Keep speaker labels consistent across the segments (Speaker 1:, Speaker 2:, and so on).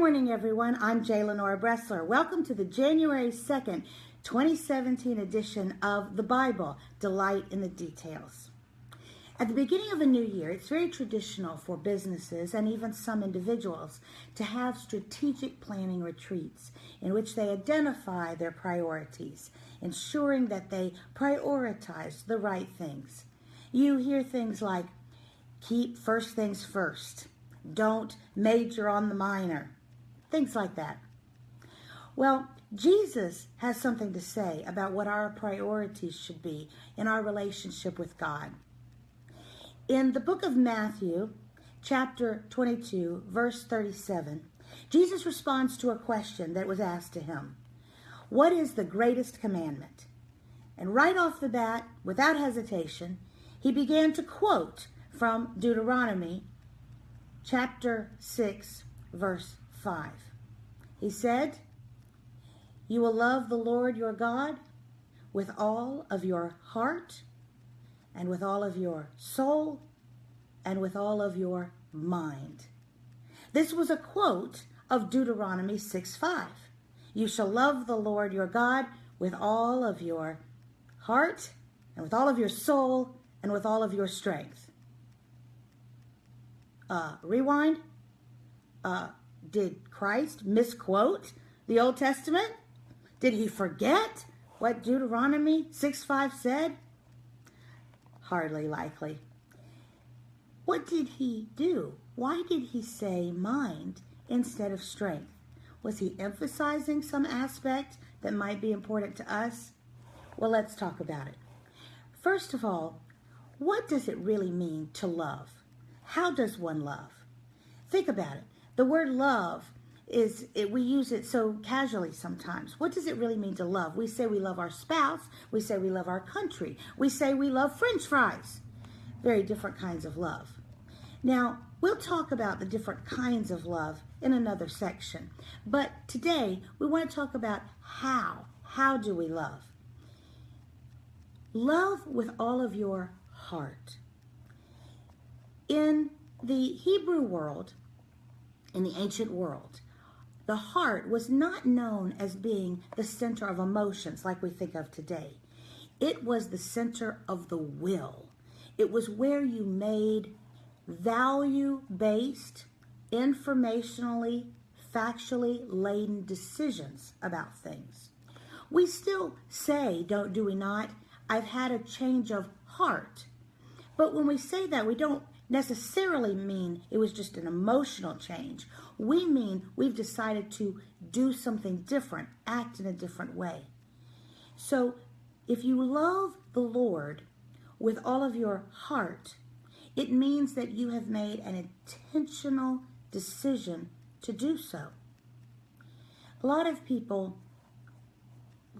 Speaker 1: morning, everyone. I'm Lenora Bresler. Welcome to the January 2nd, 2017 edition of the Bible, Delight in the Details. At the beginning of a new year, it's very traditional for businesses and even some individuals to have strategic planning retreats in which they identify their priorities, ensuring that they prioritize the right things. You hear things like, keep first things first. Don't major on the minor. Things like that. Well, Jesus has something to say about what our priorities should be in our relationship with God. In the book of Matthew, chapter 22, verse 37, Jesus responds to a question that was asked to him. What is the greatest commandment? And right off the bat, without hesitation, he began to quote from Deuteronomy chapter 6, verse 5. He said, "You will love the Lord your God with all of your heart and with all of your soul and with all of your mind." This was a quote of Deuteronomy 6:5. You shall love the Lord your God with all of your heart and with all of your soul and with all of your strength. Rewind. Did Christ misquote the Old Testament? Did he forget what Deuteronomy 6:5 said? Hardly likely. What did he do? Why did he say mind instead of strength? Was he emphasizing some aspect that might be important to us? Well, let's talk about it. First of all, what does it really mean to love? How does one love? Think about it. The word love we use it so casually sometimes. What does it really mean to love? We say we love our spouse. We say we love our country. We say we love French fries. Very different kinds of love. Now, we'll talk about the different kinds of love in another section. But today, we want to talk about how. How do we love? Love with all of your heart. In the Hebrew world, in the ancient world, the heart was not known as being the center of emotions like we think of today. It was the center of the will. It was where you made value-based, informationally, factually laden decisions about things. We still say, do we not, I've had a change of heart. But when we say that, we don't necessarily mean it was just an emotional change. We mean we've decided to do something different, act in a different way. So if you love the Lord with all of your heart, it means that you have made an intentional decision to do so. A lot of people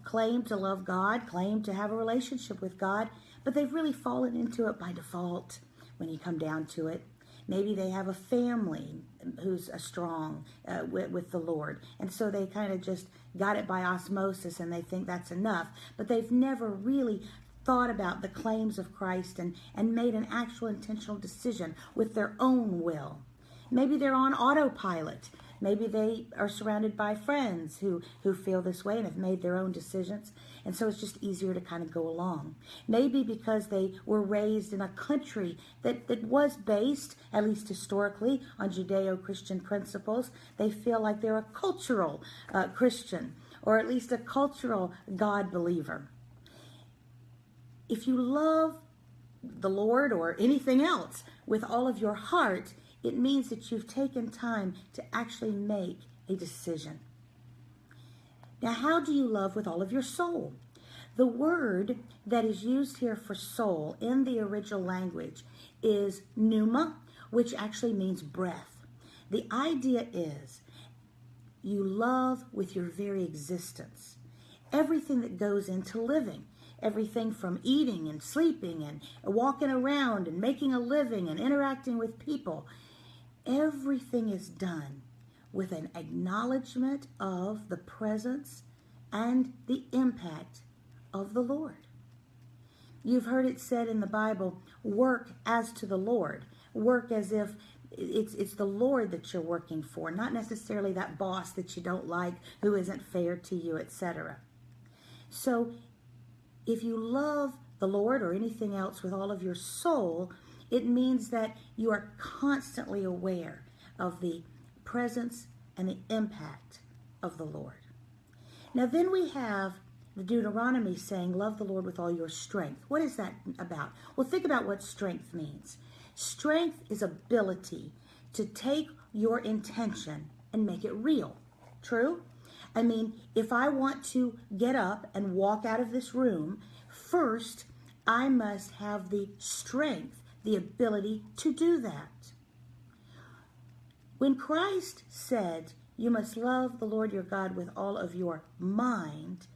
Speaker 1: claim to love God, claim to have a relationship with God, but they've really fallen into it by default when you come down to it. Maybe they have a family who's strong with the Lord, and so they kind of just got it by osmosis and they think that's enough, but they've never really thought about the claims of Christ and made an actual intentional decision with their own will. Maybe they're on autopilot. Maybe they are surrounded by friends who feel this way and have made their own decisions, and so it's just easier to kind of go along. Maybe because they were raised in a country that was based, at least historically, on Judeo-Christian principles, they feel like they're a cultural Christian, or at least a cultural God believer. If you love the Lord or anything else with all of your heart, it means that you've taken time to actually make a decision. Now, how do you love with all of your soul? The word that is used here for soul in the original language is pneuma, which actually means breath. The idea is you love with your very existence. Everything that goes into living. Everything from eating and sleeping and walking around and making a living and interacting with people. Everything is done with an acknowledgement of the presence and the impact of the Lord. You've heard it said in the Bible, work as to the Lord. Work as if It's the Lord that you're working for, not necessarily that boss that you don't like, who isn't fair to you, etc. So if you love the Lord or anything else with all of your soul, it means that you are constantly aware of the presence and the impact of the Lord. Now then we have the Deuteronomy saying, love the Lord with all your strength. What is that about? Well, think about what strength means. Strength is ability to take your intention and make it real. True? I mean, if I want to get up and walk out of this room, first I must have the strength, the ability to do that. When Christ said, you must love the Lord your God with all of your mind,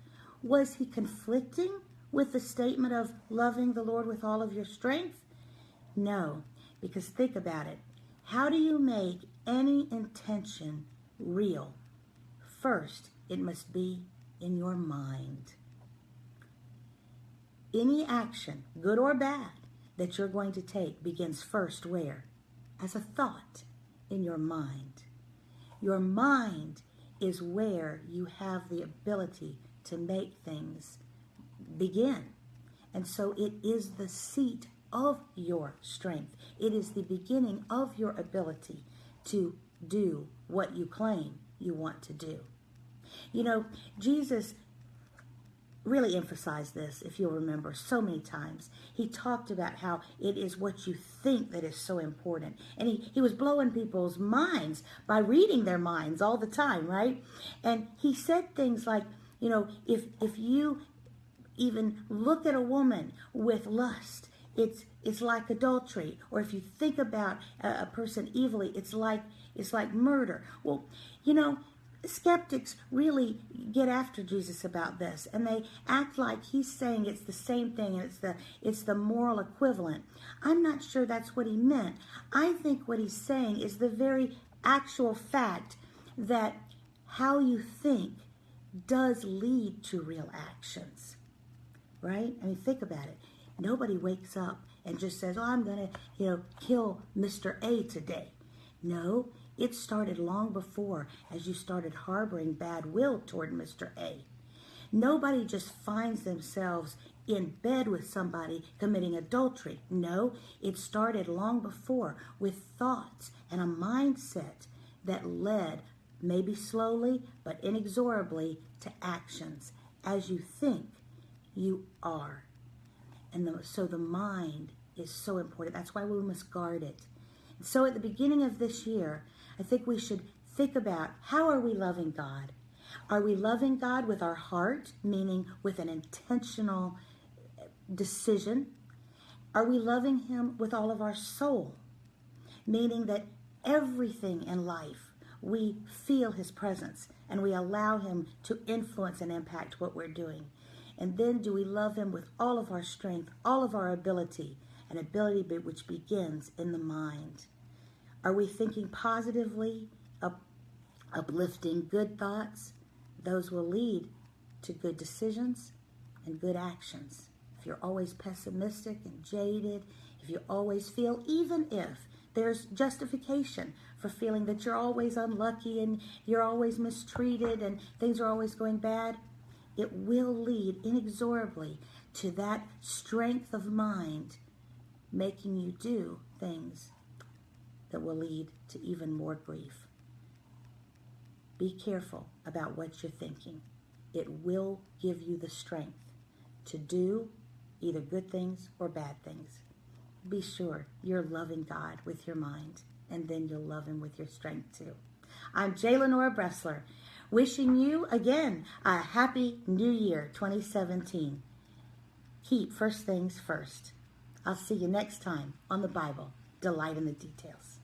Speaker 1: was he conflicting with the statement of loving the Lord with all of your strength? No, because think about it. How do you make any intention real? First, it must be in your mind. Any action, good or bad, that you're going to take begins first where? As a thought in your mind. Your mind is where you have the ability to make things begin. And so it is the seat of your strength. It is the beginning of your ability to do what you claim you want to do. You know, Jesus really emphasized this, if you'll remember, so many times. He talked about how it is what you think that is so important. And he was blowing people's minds by reading their minds all the time, right? And he said things like, you know, if you even look at a woman with lust, it's like adultery. Or if you think about a person evilly, it's like murder. Well, you know, skeptics really get after Jesus about this, and they act like he's saying it's the same thing and it's the moral equivalent. I'm not sure that's what he meant. I think what he's saying is the very actual fact that how you think does lead to real actions, right? I mean, think about it. Nobody wakes up and just says, oh, I'm going to, kill Mr. A today. No, it started long before, as you started harboring bad will toward Mr. A. Nobody just finds themselves in bed with somebody committing adultery. No, it started long before with thoughts and a mindset that led, maybe slowly but inexorably, to actions. As you think, you are. And so the mind is so important. That's why we must guard it. So at the beginning of this year, I think we should think about, how are we loving God? Are we loving God with our heart, meaning with an intentional decision? Are we loving him with all of our soul, meaning that everything in life, we feel his presence and we allow him to influence and impact what we're doing? And then do we love him with all of our strength, all of our ability, an ability which begins in the mind? Are we thinking positively, uplifting good thoughts? Those will lead to good decisions and good actions. If you're always pessimistic and jaded, if you always feel, even if there's justification for feeling that you're always unlucky and you're always mistreated and things are always going bad, it will lead inexorably to that strength of mind making you do things that will lead to even more grief. Be careful about what you're thinking. It will give you the strength to do either good things or bad things. Be sure you're loving God with your mind, and then you'll love him with your strength too. I'm Lenora Bresler, wishing you again a happy New Year 2017. Keep first things first. I'll see you next time on the Bible. Delight in the details.